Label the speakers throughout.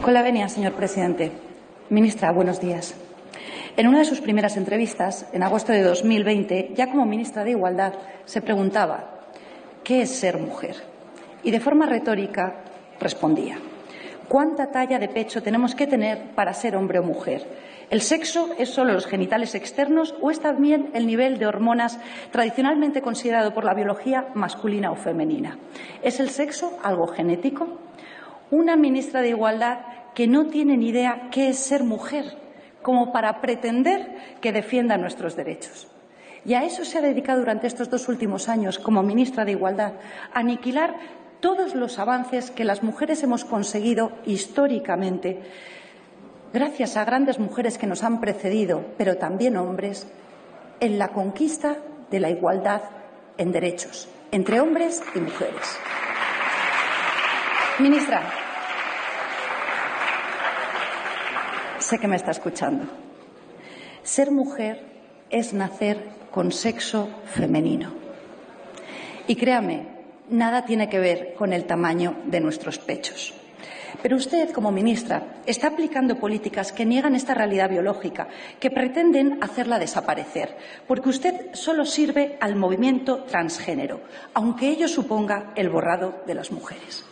Speaker 1: Con la venia, señor presidente. Ministra, buenos días. En una de sus primeras entrevistas, en agosto de 2020, ya como ministra de Igualdad, se preguntaba ¿qué es ser mujer? Y de forma retórica respondía ¿cuánta talla de pecho tenemos que tener para ser hombre o mujer? ¿El sexo es solo los genitales externos o es también el nivel de hormonas tradicionalmente considerado por la biología masculina o femenina? ¿Es el sexo algo genético? Una ministra de Igualdad que no tiene ni idea qué es ser mujer, como para pretender que defienda nuestros derechos. Y a eso se ha dedicado durante estos 2 últimos años como ministra de Igualdad, a aniquilar todos los avances que las mujeres hemos conseguido históricamente, gracias a grandes mujeres que nos han precedido, pero también hombres, en la conquista de la igualdad en derechos entre hombres y mujeres. Ministra, sé que me está escuchando. Ser mujer es nacer con sexo femenino. Y créame, nada tiene que ver con el tamaño de nuestros pechos. Pero usted, como ministra, está aplicando políticas que niegan esta realidad biológica, que pretenden hacerla desaparecer, porque usted solo sirve al movimiento transgénero, aunque ello suponga el borrado de las mujeres.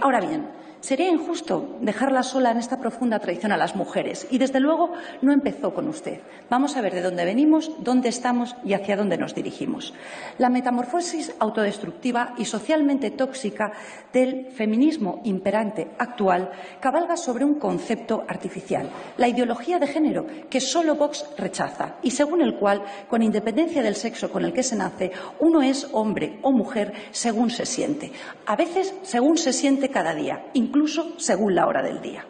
Speaker 1: Ahora bien, sería injusto dejarla sola en esta profunda traición a las mujeres y, desde luego, no empezó con usted. Vamos a ver de dónde venimos, dónde estamos y hacia dónde nos dirigimos. La metamorfosis autodestructiva y socialmente tóxica del feminismo imperante actual cabalga sobre un concepto artificial, la ideología de género, que solo Vox rechaza y según el cual, con independencia del sexo con el que se nace, uno es hombre o mujer según se siente. A veces, según se siente cada día, incluso según la hora del día.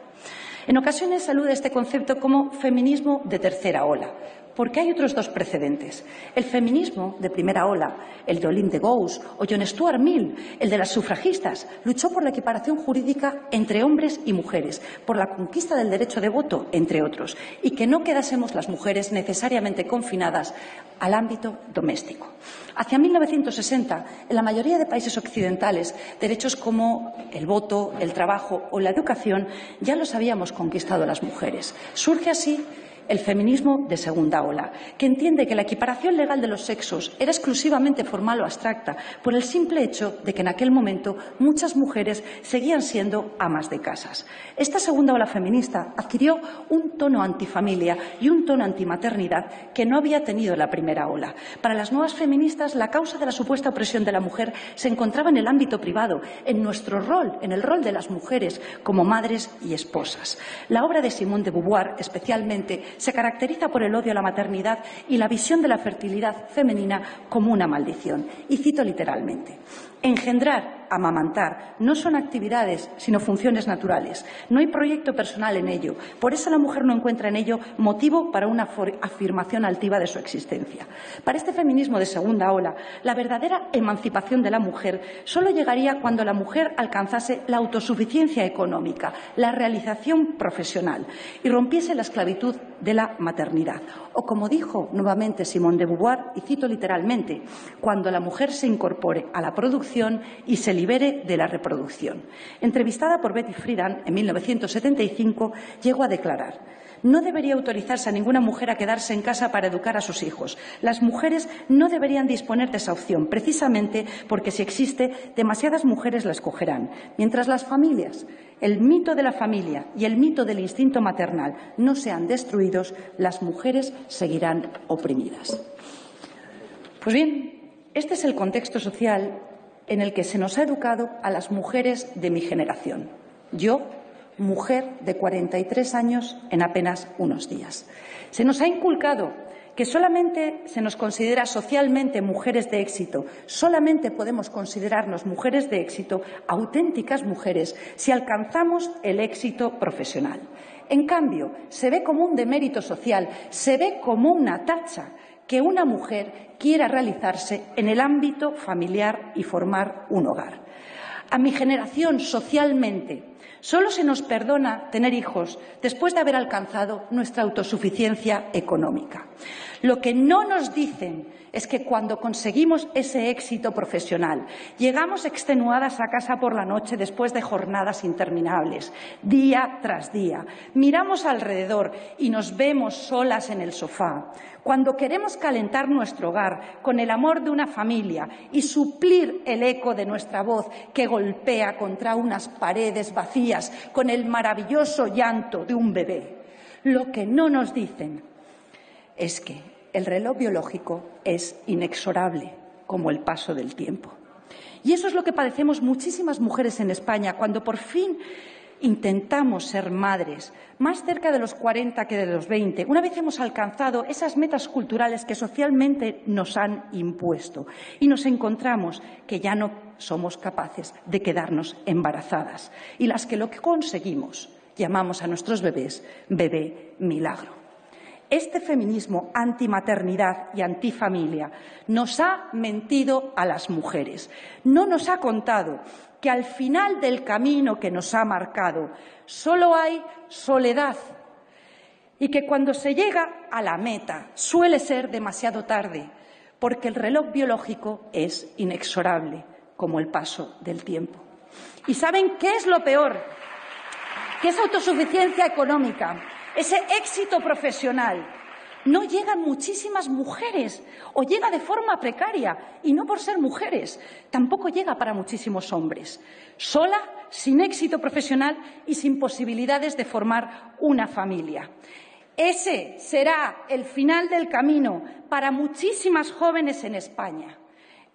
Speaker 1: En ocasiones se alude a este concepto como feminismo de tercera ola, porque hay otros 2 precedentes. El feminismo de primera ola, el de Olympe de Gouges o John Stuart Mill, el de las sufragistas, luchó por la equiparación jurídica entre hombres y mujeres, por la conquista del derecho de voto, entre otros, y que no quedásemos las mujeres necesariamente confinadas al ámbito doméstico. Hacia 1960, en la mayoría de países occidentales, derechos como el voto, el trabajo o la educación ya los habíamos conquistado las mujeres. Surge así el feminismo de segunda ola, que entiende que la equiparación legal de los sexos era exclusivamente formal o abstracta por el simple hecho de que en aquel momento muchas mujeres seguían siendo amas de casas. Esta segunda ola feminista adquirió un tono antifamilia y un tono antimaternidad que no había tenido la primera ola. Para las nuevas feministas, la causa de la supuesta opresión de la mujer se encontraba en el ámbito privado, en nuestro rol, en el rol de las mujeres como madres y esposas. La obra de Simone de Beauvoir, especialmente, se caracteriza por el odio a la maternidad y la visión de la fertilidad femenina como una maldición. Y cito literalmente: engendrar, amamantar, no son actividades, sino funciones naturales. No hay proyecto personal en ello. Por eso la mujer no encuentra en ello motivo para una afirmación altiva de su existencia. Para este feminismo de segunda ola, la verdadera emancipación de la mujer solo llegaría cuando la mujer alcanzase la autosuficiencia económica, la realización profesional y rompiese la esclavitud de la maternidad. O como dijo nuevamente Simone de Beauvoir, y cito literalmente, cuando la mujer se incorpore a la producción y se libere de la reproducción. Entrevistada por Betty Friedan en 1975, llegó a declarar: no debería autorizarse a ninguna mujer a quedarse en casa para educar a sus hijos. Las mujeres no deberían disponer de esa opción, precisamente porque si existe, demasiadas mujeres la escogerán. Mientras las familias, el mito de la familia y el mito del instinto maternal no sean destruidos, las mujeres seguirán oprimidas. Pues bien, este es el contexto social en el que se nos ha educado a las mujeres de mi generación. Yo, mujer de 43 años en apenas unos días. Se nos ha inculcado que solamente se nos considera socialmente mujeres de éxito, solamente podemos considerarnos mujeres de éxito, auténticas mujeres, si alcanzamos el éxito profesional. En cambio, se ve como un demérito social, se ve como una tacha que una mujer quiera realizarse en el ámbito familiar y formar un hogar. A mi generación, socialmente, solo se nos perdona tener hijos después de haber alcanzado nuestra autosuficiencia económica. Lo que no nos dicen es que cuando conseguimos ese éxito profesional, llegamos extenuadas a casa por la noche después de jornadas interminables, día tras día, miramos alrededor y nos vemos solas en el sofá. Cuando queremos calentar nuestro hogar con el amor de una familia y suplir el eco de nuestra voz que golpea contra unas paredes vacías con el maravilloso llanto de un bebé, lo que no nos dicen es que el reloj biológico es inexorable como el paso del tiempo. Y eso es lo que padecemos muchísimas mujeres en España cuando por fin intentamos ser madres, más cerca de los 40 que de los 20, una vez hemos alcanzado esas metas culturales que socialmente nos han impuesto y nos encontramos que ya no somos capaces de quedarnos embarazadas y las que lo que conseguimos llamamos a nuestros bebés bebé milagro. Este feminismo antimaternidad y antifamilia nos ha mentido a las mujeres. No nos ha contado que al final del camino que nos ha marcado solo hay soledad y que cuando se llega a la meta suele ser demasiado tarde porque el reloj biológico es inexorable como el paso del tiempo. ¿Y saben qué es lo peor? Que esa autosuficiencia económica, ese éxito profesional, no llegan muchísimas mujeres o llega de forma precaria y no por ser mujeres, tampoco llega para muchísimos hombres. Sola, sin éxito profesional y sin posibilidades de formar una familia. Ese será el final del camino para muchísimas jóvenes en España.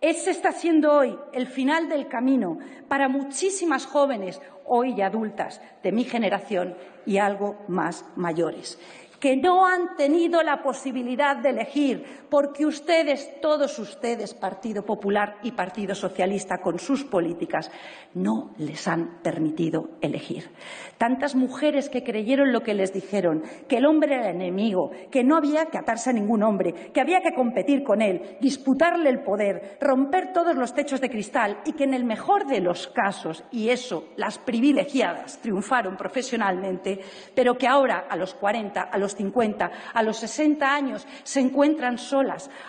Speaker 1: Ese está siendo hoy el final del camino para muchísimas jóvenes, hoy ya adultas, de mi generación y algo más mayores, que no han tenido la posibilidad de elegir, porque ustedes, todos ustedes, Partido Popular y Partido Socialista, con sus políticas, no les han permitido elegir. Tantas mujeres que creyeron lo que les dijeron, que el hombre era el enemigo, que no había que atarse a ningún hombre, que había que competir con él, disputarle el poder, romper todos los techos de cristal y que en el mejor de los casos, y eso, las privilegiadas triunfaron profesionalmente, pero que ahora, a los 40, a los 50, a los 60 años, se encuentran solas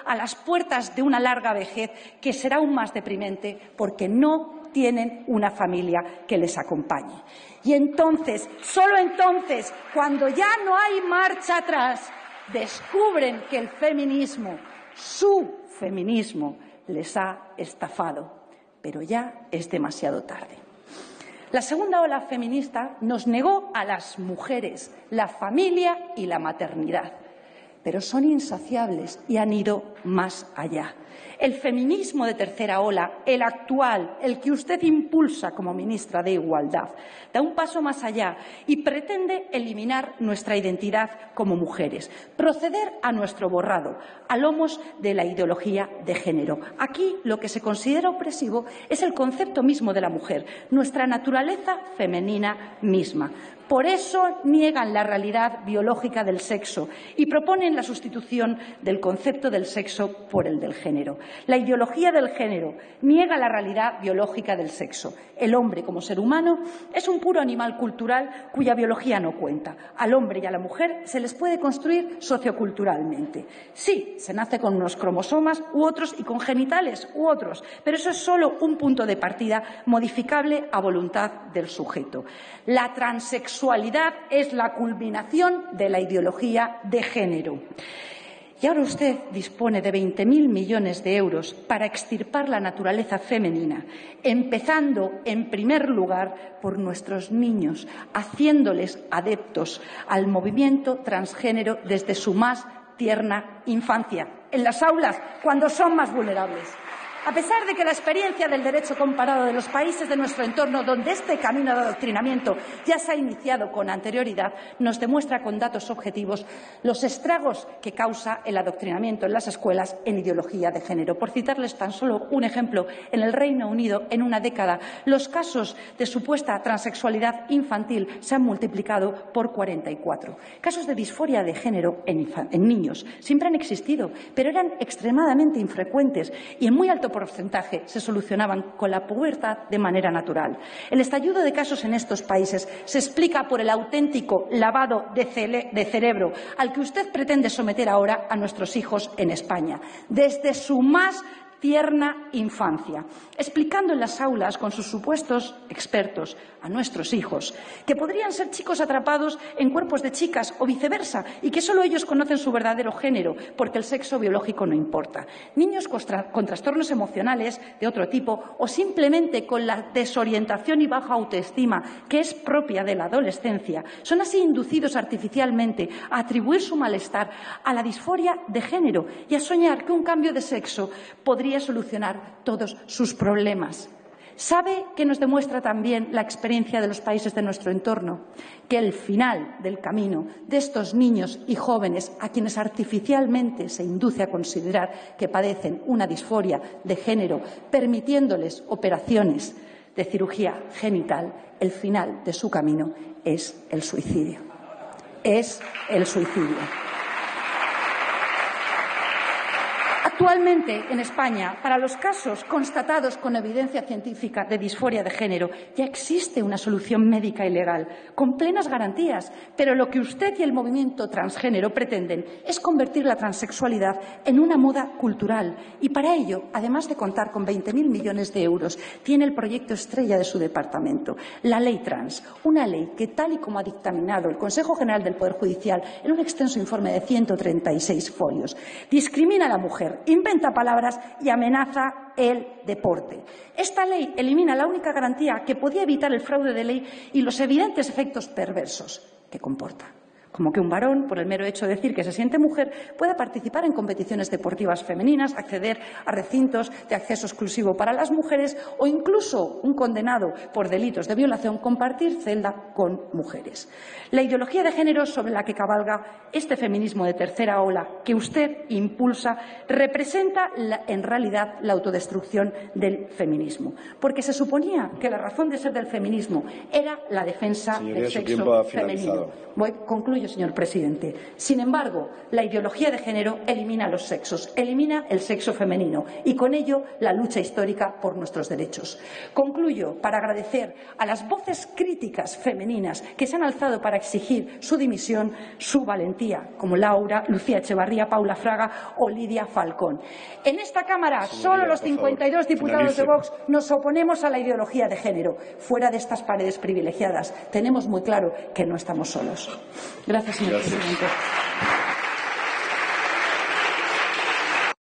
Speaker 1: a las puertas de una larga vejez que será aún más deprimente porque no tienen una familia que les acompañe. Y entonces, solo entonces, cuando ya no hay marcha atrás, descubren que el feminismo, su feminismo, les ha estafado. Pero ya es demasiado tarde. La segunda ola feminista nos negó a las mujeres la familia y la maternidad, pero son insaciables y han ido más allá. El feminismo de tercera ola, el actual, el que usted impulsa como ministra de Igualdad, da un paso más allá y pretende eliminar nuestra identidad como mujeres, proceder a nuestro borrado, a lomos de la ideología de género. Aquí lo que se considera opresivo es el concepto mismo de la mujer, nuestra naturaleza femenina misma. Por eso niegan la realidad biológica del sexo y proponen la sustitución del concepto del sexo por el del género. La ideología del género niega la realidad biológica del sexo. El hombre, como ser humano, es un puro animal cultural cuya biología no cuenta. Al hombre y a la mujer se les puede construir socioculturalmente. Sí, se nace con unos cromosomas u otros y con genitales u otros, pero eso es solo un punto de partida modificable a voluntad del sujeto. La transexualidad es la culminación de la ideología de género. Y ahora usted dispone de 20.000 millones de euros para extirpar la naturaleza femenina, empezando, en primer lugar, por nuestros niños, haciéndoles adeptos al movimiento transgénero desde su más tierna infancia, en las aulas, cuando son más vulnerables. A pesar de que la experiencia del derecho comparado de los países de nuestro entorno, donde este camino de adoctrinamiento ya se ha iniciado con anterioridad, nos demuestra con datos objetivos los estragos que causa el adoctrinamiento en las escuelas en ideología de género. Por citarles tan solo un ejemplo, en el Reino Unido, en una década, los casos de supuesta transexualidad infantil se han multiplicado por 44. Casos de disforia de género en niños siempre han existido, pero eran extremadamente infrecuentes y en muy alto porcentaje se solucionaban con la pubertad de manera natural. El estallido de casos en estos países se explica por el auténtico lavado de cerebro al que usted pretende someter ahora a nuestros hijos en España, desde su más tierna infancia, explicando en las aulas con sus supuestos expertos a nuestros hijos que podrían ser chicos atrapados en cuerpos de chicas o viceversa y que solo ellos conocen su verdadero género porque el sexo biológico no importa. Niños con trastornos emocionales de otro tipo o simplemente con la desorientación y baja autoestima que es propia de la adolescencia son así inducidos artificialmente a atribuir su malestar a la disforia de género y a soñar que un cambio de sexo podría solucionar todos sus problemas. ¿Sabe qué nos demuestra también la experiencia de los países de nuestro entorno? Que el final del camino de estos niños y jóvenes a quienes artificialmente se induce a considerar que padecen una disforia de género, permitiéndoles operaciones de cirugía genital, el final de su camino es el suicidio. Es el suicidio. Actualmente, en España, para los casos constatados con evidencia científica de disforia de género, ya existe una solución médica y legal, con plenas garantías, pero lo que usted y el movimiento transgénero pretenden es convertir la transexualidad en una moda cultural. Y para ello, además de contar con 20.000 millones de euros, tiene el proyecto estrella de su departamento, la Ley Trans, una ley que, tal y como ha dictaminado el Consejo General del Poder Judicial en un extenso informe de 136 folios, discrimina a la mujer, inventa palabras y amenaza el deporte. Esta ley elimina la única garantía que podía evitar el fraude de ley y los evidentes efectos perversos que comporta, como que un varón, por el mero hecho de decir que se siente mujer, pueda participar en competiciones deportivas femeninas, acceder a recintos de acceso exclusivo para las mujeres o incluso un condenado por delitos de violación compartir celda con mujeres. La ideología de género sobre la que cabalga este feminismo de tercera ola que usted impulsa representa en realidad la autodestrucción del feminismo, porque se suponía que la razón de ser del feminismo era la defensa del sexo femenino. Concluyo, señor presidente. Sin embargo, la ideología de género elimina los sexos, elimina el sexo femenino y con ello la lucha histórica por nuestros derechos. Concluyo para agradecer a las voces críticas femeninas que se han alzado para exigir su dimisión, su valentía, como Laura, Lucía Echevarría, Paula Fraga o Lidia Falcón. En esta Cámara, solo los 52 diputados de Vox nos oponemos a la ideología de género. Fuera de estas paredes privilegiadas, tenemos muy claro que no estamos solos. Gracias, señor presidente.